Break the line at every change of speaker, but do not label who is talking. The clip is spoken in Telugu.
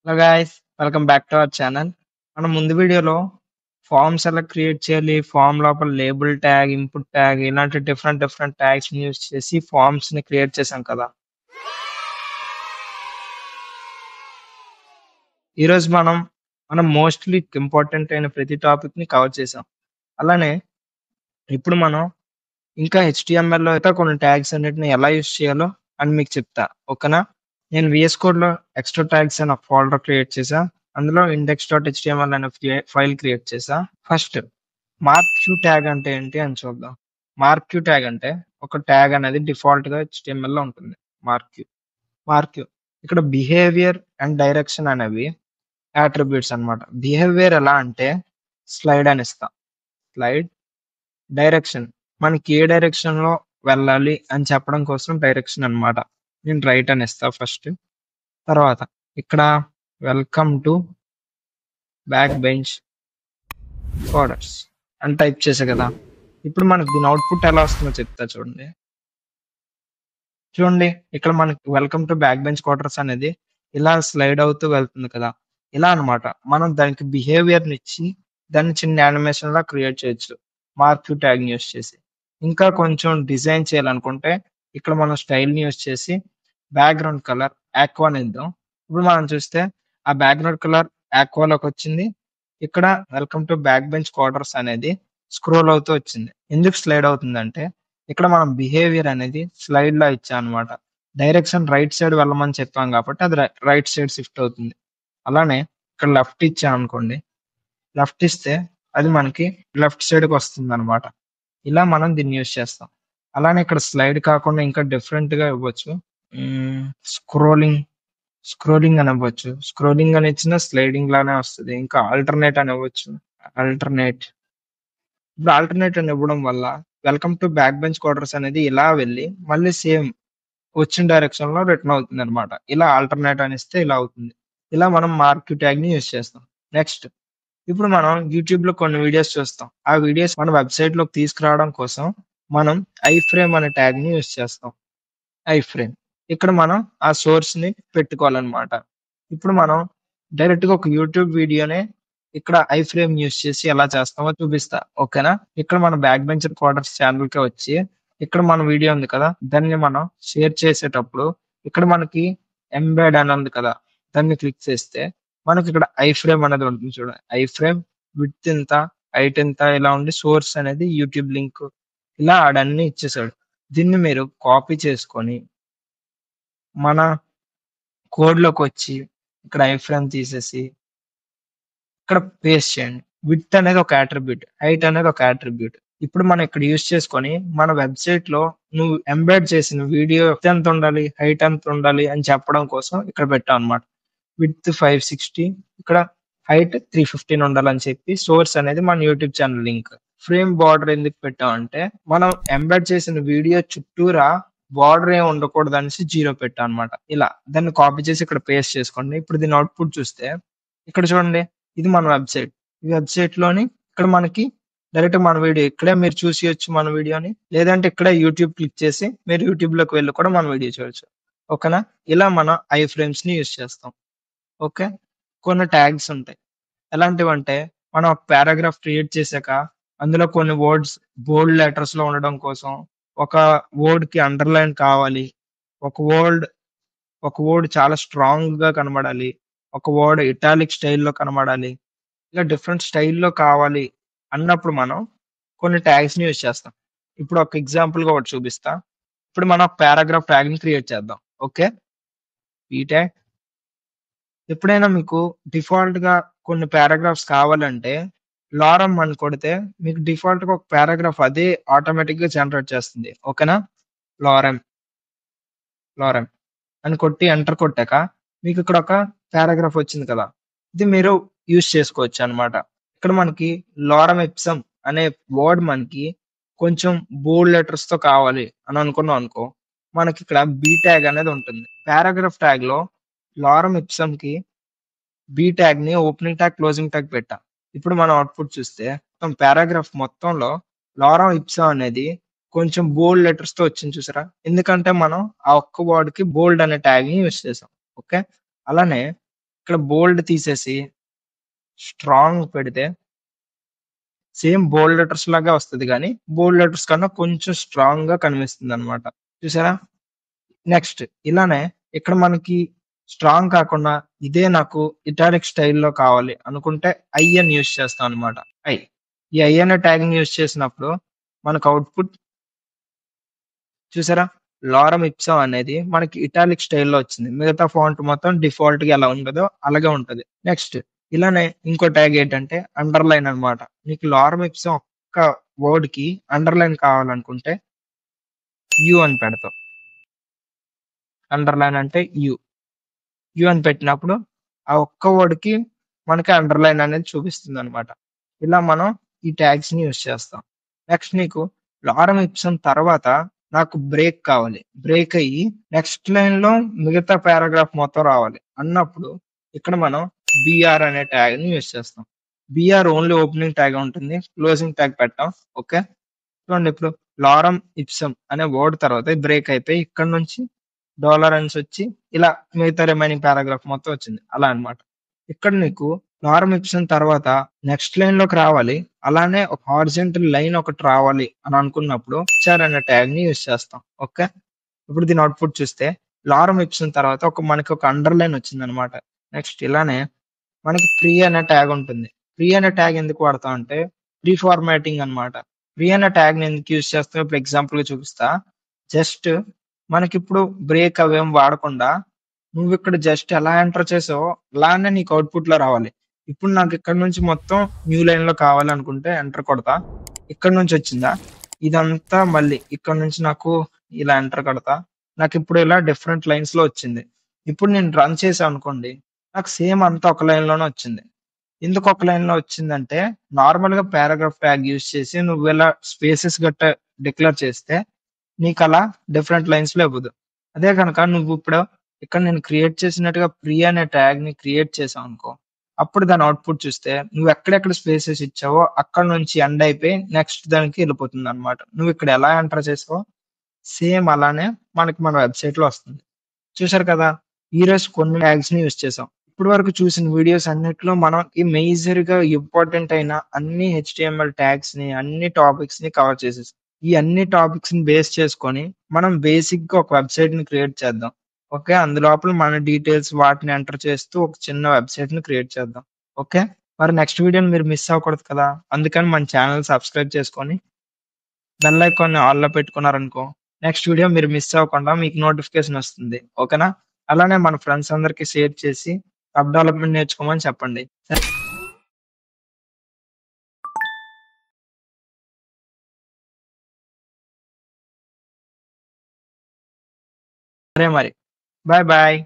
Hello guys, welcome back to our channel. మనం ముందు వీడియోలో ఫార్మ్స్ ఎలా క్రియేట్ చేయాలి, ఫామ్ లోపల లేబుల్ ట్యాగ్, ఇన్పుట్ ట్యాగ్ ఇలాంటి డిఫరెంట్ డిఫరెంట్ ట్యాగ్స్ యూజ్ చేసి ఫార్మ్స్ ని క్రియేట్ చేసాం కదా. ఈ రోజు మనం మోస్ట్లీ ఇంపార్టెంట్ అయిన ప్రతి టాపిక్ ని కవర్ చేసాం. అలానే ఇప్పుడు మనం ఇంకా HTML లో అయితే కొన్ని ట్యాగ్స్ అన్నిటిని ఎలా యూజ్ చేయాలో అని మీకు చెప్తా, ఓకేనా? నేను VS Code లో ఎక్స్ట్రా ట్యాగ్స్ అనే ఒక ఫోల్డర్ క్రియేట్ చేసా. అందులో index.html అనే ఫైల్ క్రియేట్ చేసా. ఫస్ట్ మార్క్ క్యూ ట్యాగ్ అంటే ఏంటి అని చూద్దాం. మార్క్ క్యూ ట్యాగ్ అంటే ఒక ట్యాగ్ అనేది డిఫాల్ట్ గా HTML లో ఉంటుంది. మార్క్ క్యూ ఇక్కడ బిహేవియర్ అండ్ డైరెక్షన్ అనేవి అట్రిబ్యూట్స్ అన్నమాట. బిహేవియర్ ఎలా అంటే స్లైడ్ అని ఇస్తా. స్లైడ్ డైరెక్షన్ మనకి ఏ డైరెక్షన్ లో వెళ్ళాలి అని చెప్పడం కోసం డైరెక్షన్ అన్నమాట. నేను రైట్ అని ఇస్తా ఫస్ట్. తర్వాత ఇక్కడ welcome to back bench coders అని టైప్ చేసా కదా. ఇప్పుడు మనకి దీని అవుట్పుట్ ఎలా వస్తుందో చెప్తా చూడండి. చూడండి, ఇక్కడ మనకి welcome to back bench quarters అనేది ఇలా స్లైడ్ అవుతూ వెళ్తుంది కదా. ఇలా అన్నమాట. మనం దానికి బిహేవియర్ ఇచ్చి దాన్ని చిన్న యానిమేషన్ లా క్రియేట్ చేయొచ్చు మార్క్ యూ ట్యాగ్ యూస్ చేసి. ఇంకా కొంచెం డిజైన్ చేయాలనుకుంటే ఇక్కడ మనం స్టైల్ ని యూస్ చేసి బ్యాక్గ్రౌండ్ కలర్ ఆక్వాని ఇద్దాం. ఇప్పుడు మనం చూస్తే ఆ బ్యాక్గ్రౌండ్ కలర్ ఆక్వాలోకి వచ్చింది. ఇక్కడ welcome to back bench quarters అనేది స్క్రోల్ అవుతూ వచ్చింది. ఎందుకు స్లైడ్ అవుతుందంటే ఇక్కడ మనం బిహేవియర్ అనేది స్లైడ్ లా ఇచ్చాం అనమాట. డైరెక్షన్ రైట్ సైడ్ వెళ్ళమని చెప్పాం కాబట్టి అది రైట్ సైడ్ షిఫ్ట్ అవుతుంది. అలానే ఇక్కడ లెఫ్ట్ ఇచ్చాం అనుకోండి, లెఫ్ట్ ఇస్తే అది మనకి లెఫ్ట్ సైడ్ కి వస్తుంది అనమాట. ఇలా మనం దీన్ని యూజ్ చేస్తాం. అలానే ఇక్కడ స్లైడ్ కాకుండా ఇంకా డిఫరెంట్ గా ఇవ్వచ్చు. స్క్రోలింగ్ స్క్రోలింగ్ అని ఇవ్వచ్చు. స్క్రోలింగ్ అని ఇచ్చిన స్లైడింగ్ లానే వస్తుంది. ఇంకా ఆల్టర్నేట్ అని ఇవ్వచ్చు. ఆల్టర్నేట్ ఇప్పుడు ఆల్టర్నేట్ అని ఇవ్వడం వల్ల welcome to back bench quarters అనేది ఇలా వెళ్ళి మళ్ళీ సేమ్ వచ్చిన డైరెక్షన్ లో రిటర్న్ అవుతుంది అనమాట. ఇలా ఆల్టర్నేట్ అని ఇస్తే ఇలా అవుతుంది. ఇలా మనం మార్క్ ట్యాగ్ ని యూజ్ చేస్తాం. నెక్స్ట్ ఇప్పుడు మనం యూట్యూబ్ లో కొన్ని వీడియోస్ చూస్తాం. ఆ వీడియోస్ మన వెబ్సైట్ లోకి తీసుకురావడం కోసం మనం ఐ ఫ్రేమ్ అనే ట్యాగ్ ని యూజ్ చేస్తాం. ఐ ఫ్రేమ్ ఇక్కడ మనం ఆ సోర్స్ ని పెట్టుకోవాలన్నమాట. ఇప్పుడు మనం డైరెక్ట్ గా ఒక యూట్యూబ్ వీడియోనే ఇక్కడ ఐ ఫ్రేమ్ యూస్ చేసి ఎలా చేస్తామో చూపిస్తా, ఓకేనా? ఇక్కడ మన బ్యాక్ బెంచర్ క్వార్టర్స్ ఛానల్ కి వచ్చి ఇక్కడ మన వీడియో ఉంది కదా, దాన్ని మనం షేర్ చేసేటప్పుడు ఇక్కడ మనకి ఎంబెడ్ అని ఉంది కదా, దాన్ని క్లిక్ చేస్తే మనకి ఇక్కడ ఐ ఫ్రేమ్ అనేది ఉంటుంది. చూడండి, ఐ ఫ్రేమ్ విడ్త్ ఇంత, హైట్ ఎంత ఇలా ఉండి సోర్స్ అనేది యూట్యూబ్ లింక్ ఇలా ఆడన్ని ఇచ్చేసాడు. దీన్ని మీరు కాపీ చేసుకొని మన కోడ్ లోకి వచ్చి ఇక్కడ ఐ ఫ్రేమ్ తీసేసి ఇక్కడ పేస్ట్ చేయండి. విడ్త్ అనేది ఒక అట్రిబ్యూట్, హైట్ అనేది ఒక అట్రిబ్యూట్. ఇప్పుడు మనం ఇక్కడ యూస్ చేసుకొని మన వెబ్సైట్ లో నువ్వు ఎంబెడ్ చేసిన వీడియో ఎంత ఉండాలి, హైట్ ఎంత ఉండాలి అని చెప్పడం కోసం ఇక్కడ పెట్టాం అనమాట. విడ్త్ 560, ఇక్కడ హైట్ 315 ఉండాలని చెప్పి సోర్స్ అనేది మన YouTube channel link. Frame border ఎందుకు పెట్టామంటే మనం ఎంబెడ్ చేసిన వీడియో చుట్టూరా బార్డర్ ఏం ఉండకూడదు అనేసి 0 పెట్టాం అనమాట. ఇలా దాన్ని కాపీ చేసి ఇక్కడ పేస్ట్ చేసుకోండి. ఇప్పుడు దీని అవుట్పుట్ చూస్తే ఇక్కడ చూడండి, ఇది మన వెబ్సైట్. ఈ వెబ్సైట్ లోని ఇక్కడ మనకి డైరెక్ట్ మన వీడియో ఇక్కడే మీరు చూసేయొచ్చు మన వీడియోని. లేదంటే ఇక్కడే యూట్యూబ్ క్లిక్ చేసి మీరు యూట్యూబ్ లోకి వెళ్ళి కూడా మన వీడియో చూడొచ్చు, ఓకేనా? ఇలా మనం ఐ ఫ్రేమ్స్ ని యూస్ చేస్తాం. ఓకే, కొన్ని ట్యాగ్స్ ఉంటాయి. ఎలాంటివంటే మనం ఒక పారాగ్రాఫ్ క్రియేట్ చేశాక అందులో కొన్ని వర్డ్స్ బోల్డ్ లెటర్స్ లో ఉండడం కోసం ఒక వర్డ్ కి అండర్లైన్ కావాలి, ఒక వర్డ్ ఒక వర్డ్ చాలా స్ట్రాంగ్ గా కనబడాలి, ఒక వర్డ్ ఇటాలిక్ స్టైల్లో కనబడాలి, ఇలా డిఫరెంట్ స్టైల్లో కావాలి అన్నప్పుడు మనం కొన్ని ట్యాగ్స్ ని యూజ్ చేస్తాం. ఇప్పుడు ఒక ఎగ్జాంపుల్ గా ఒకటి చూపిస్తా. ఇప్పుడు మనం పారాగ్రాఫ్ ట్యాగ్ ని క్రియేట్ చేద్దాం. ఓకే, ఈ ట్యాగ్ ఎప్పుడైనా మీకు డిఫాల్ట్ గా కొన్ని పారాగ్రాఫ్స్ కావాలంటే లారమ్ అని కొడితే మీకు డిఫాల్ట్ గా ఒక పారాగ్రాఫ్ అదే ఆటోమేటిక్ గా జనరేట్ చేస్తుంది, ఓకేనా? లారమ్ లారమ్ అని కొట్టి ఎంటర్ కొట్టాక మీకు ఇక్కడ ఒక పారాగ్రాఫ్ వచ్చింది కదా, ఇది మీరు యూజ్ చేసుకోవచ్చు అన్నమాట. ఇక్కడ మనకి లారమ్ ఎప్సమ్ అనే వర్డ్ మనకి కొంచెం బోల్డ్ లెటర్స్ తో కావాలి అని అనుకున్నాం అనుకో, మనకి ఇక్కడ బీ ట్యాగ్ అనేది ఉంటుంది. పారాగ్రాఫ్ ట్యాగ్ లో లారమ్ ఎప్సమ్ కి బీ ట్యాగ్ ని ఓపెనింగ్ ట్యాగ్ క్లోజింగ్ ట్యాగ్ పెట్టా. ఇప్పుడు మనం అవుట్పుట్ చూస్తే మొత్తం పారాగ్రాఫ్ మొత్తంలో లారమ్ ఇప్సమ్ అనేది కొంచెం బోల్డ్ లెటర్స్ తో వచ్చింది, చూసారా? ఎందుకంటే మనం ఆ ఒక్క వర్డ్ కి బోల్డ్ అనే ట్యాగ్ ని యూస్ చేసాం. ఓకే, అలానే ఇక్కడ బోల్డ్ తీసేసి స్ట్రాంగ్ పెడితే సేమ్ బోల్డ్ లెటర్స్ లాగా వస్తది గానీ, బోల్డ్ లెటర్స్ కన్నా కొంచెం స్ట్రాంగ్‌గా కనిపిస్తుందనమాట. చూసారా? నెక్స్ట్ ఇలానే ఇక్కడ మనకి స్ట్రాంగ్ కాకుండా ఇదే నాకు ఇటాలిక్ స్టైల్‌లో కావాలి అనుకుంటే ఐ అని యూజ్ చేస్తాం అనమాట. ఐ. ఈ ఐ అనే ట్యాగ్‌ని యూజ్ చేసినప్పుడు మనకు అవుట్‌పుట్ చూసారా? లారమ్ ఇప్సమ్ అనేది మనకి ఇటాలిక్ స్టైల్‌లో వచ్చింది. మిగతా ఫాంట్ మొత్తం డిఫాల్ట్‌గా ఎలా ఉంటదో అలాగే ఉంటది. నెక్స్ట్ ఇలానే ఇంకో ట్యాగ్ ఏంటంటే అండర్‌లైన్ అన్నమాట. నీకు లారమ్ ఇప్సమ్ ఒక్క వర్డ్‌కి అండర్‌లైన్ కావాలనుకుంటే యూ అని పెడతావు. అండర్‌లైన్ అంటే యూ. యూ అని పెట్టినప్పుడు ఆ ఒక్క వర్డ్‌కి మనకి అండర్‌లైన్ అనేది చూపిస్తుందన్నమాట. ఇలా మనం ఈ ట్యాగ్స్‌ని యూజ్ చేస్తాం. నెక్స్ట్ నీకు లారమ్ ఇప్సమ్ తర్వాత నాకు బ్రేక్ కావాలి. బ్రేక్ అయ్యి నెక్స్ట్ లైన్‌లో మిగతా పారాగ్రాఫ్ మొత్తం రావాలి అన్నప్పుడు ఇక్కడ మనం బీఆర్ అనే ట్యాగ్‌ని యూజ్ చేస్తాం. బీఆర్ ఓన్లీ ఓపెనింగ్ ట్యాగే ఉంటుంది. క్లోజింగ్ ట్యాగ్ పెట్టం. ఓకే. చూడండి ఇప్పుడు లారమ్ ఇప్సమ్ అనే వర్డ్ తర్వాత బ్రేక్ అయిపోయి ఇక్కడి నుంచి డాలర్ అనేసి వచ్చి ఇలా మిగతా రిమైనింగ్ పారాగ్రాఫ్ మొత్తం వచ్చింది. అలా అన్నమాట. ఇక్కడ నీకు లారమ్ ఇప్సమ్ తర్వాత నెక్స్ట్ లైన్‌లోకి రావాలి. అలానే ఒక హారిజాంటల్ లైన్ ఒకటి రావాలి అని అనుకున్నప్పుడు హెచ్ఆర్ అనే ట్యాగ్‌ని యూజ్ చేస్తాం. ఓకే. ఇప్పుడు దీని అవుట్‌పుట్ చూస్తే లారమ్ ఇప్సమ్ తర్వాత మనకి ఒక అండర్‌లైన్ వచ్చిందన్నమాట. నెక్స్ట్ ఇలానే మనకి ప్రీ అనే ట్యాగ్ ఉంటుంది. ప్రీ అనే ట్యాగ్ ఎందుకు వాడతాం అంటే ప్రీ ఫార్మాటింగ్ అన్నమాట. ప్రీ అనే ట్యాగ్‌ని ఎందుకు యూజ్ చేస్తాం ఇప్పుడు ఎగ్జాంపుల్‌గా చూపిస్తా. జస్ట్ మనకిప్పుడు బ్రేక్ అవేం వాడకుండా నువ్విక్కడ జస్ట్ ఎలా ఎంటర్ చేసావో అలానే నీకు అవుట్‌పుట్‌లో రావాలి. ఇప్పుడు నాకు ఇక్కడి నుంచి మొత్తం న్యూ లైన్‌లో కావాలనుకుంటే ఎంటర్ కొడతా. ఇక్కడి నుంచి వచ్చిందా? ఇదంతా మళ్ళీ ఇక్కడి నుంచి నాకు ఇలా ఎంటర్ కొడతా. నాకిప్పుడు ఇలా డిఫరెంట్ లైన్స్‌లో వచ్చింది. ఇప్పుడు నేను రన్ చేశాననుకోండి. నాకు సేమ్ అంతా ఒక లైన్‌లోనే వచ్చింది. ఎందుకు ఒక లైన్‌లో వచ్చిందంటే, నార్మల్‌గా పారాగ్రాఫ్ ట్యాగ్ యూజ్ చేసి నువ్విలా స్పేసెస్ గట్టా డిక్లేర్ చేస్తే, నీకలా డిఫరెంట్ లైన్స్‌లో ఇవ్వదు. అదే గనక నువ్విప్పుడు ఇక్కడ నేను క్రియేట్ చేసినట్టుగా ప్రీ అనే ట్యాగ్‌ని క్రియేట్ చేశావనుకో, అప్పుడు దాని అవుట్‌పుట్ చూస్తే నువ్వెక్కడెక్కడ స్పేసెస్ ఇచ్చావో అక్కడి నుంచి ఎండ్ అయిపోయి నెక్స్ట్ దానికి ఎళ్ళిపోతుందనమాట. నువ్విక్కడ ఎలా ఎంటర్ చేసావో సేమ్ అలానే మనకి మన వెబ్‌సైట్‌లో వస్తుంది. చూసారు కదా! ఈరోజు కొన్ని ట్యాగ్స్‌ని యూజ్ చేసాం. ఇప్పటి వరకు చూసిన వీడియోస్ అన్నిట్లో మనకి మేజర్‌గా ఇంపార్టెంట్ అయిన అన్ని హెచ్‌టీఎంఎల్ ట్యాగ్స్‌ని, అన్ని టాపిక్స్‌ని కవర్ చేసేసాం. ఈ అన్ని టాపిక్స్‌ని బేస్ చేసుకొని మనం బేసిక్‌గా ఒక వెబ్‌సైట్‌ని క్రియేట్ చేద్దాం. ఓకే. అందులోపల మన డీటెయిల్స్ వాటిని ఎంటర్ చేస్తూ ఒక చిన్న వెబ్‌సైట్‌ని క్రియేట్ చేద్దాం. ఓకే. మరి నెక్స్ట్ వీడియోని మీరు మిస్ అవ్వకూడదు కదా! అందుకని మన ఛానెల్ సబ్స్క్రైబ్ చేసుకొని బెల్ ఐకాన్‌ని ఆల్‌లో పెట్టుకున్నారనుకో, నెక్స్ట్ వీడియో మీరు మిస్ అవ్వకుండా మీకు నోటిఫికేషన్ వస్తుంది. ఓకేనా? అలానే మన ఫ్రెండ్స్ అందరికి షేర్ చేసి వెబ్ డెవలప్‌మెంట్ నేర్చుకోమని చెప్పండి. సరే మరి. Bye bye.